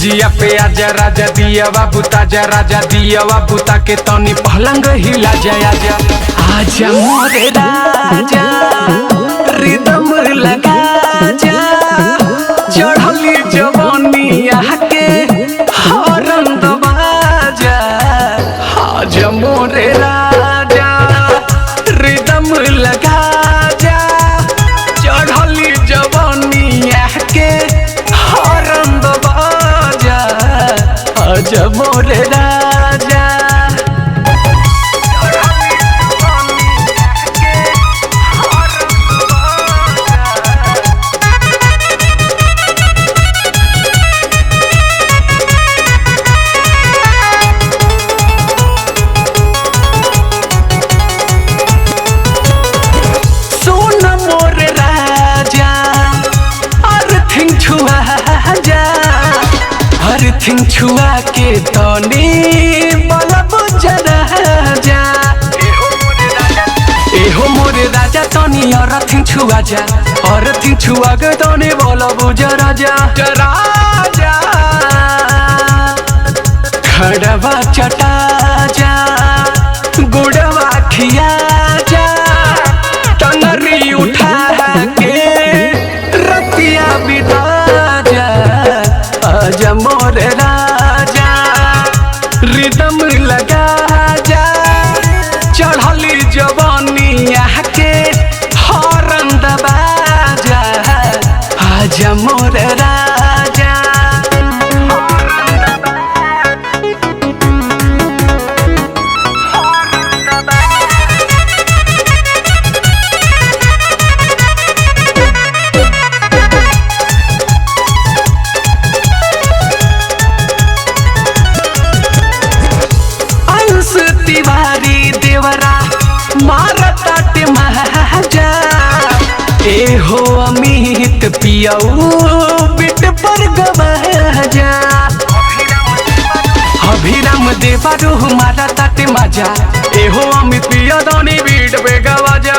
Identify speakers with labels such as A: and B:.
A: जिया पे आजा राजा दिया बाबू ताजा राजा दिया बाबू ताके तनी पलंग हिला जाया जा आजा मोरे राजा रिदम लगा जा चढ़ली जवानिया के हॉर्न दबाजा आजा मोरे राजा रिदम लगा जा चढ़ली जवानिया के हॉर्न दबाजा आजा मोरे राजा छुआ के तनी बलब जरा जा एहो मोरे राजा तनी और छुआ जा और छुआ के तनी बलब जरा जा राजा खड़वा चटा जा गुड़वा खिया जा टंगरी उठा के रतिया बिता जा आजा मोरे राजा रिदम लगा जा चढ़ली जवानिया के हॉर्न दबाजा आजा मोरे राजा तिवारी देवरा मारताटे महाजा एहो अमित पियाऊ बिट पर गवाजा अभिराम देवरू मारताटे मजा एहो अमित पिया दोनी बिट पे गवाजा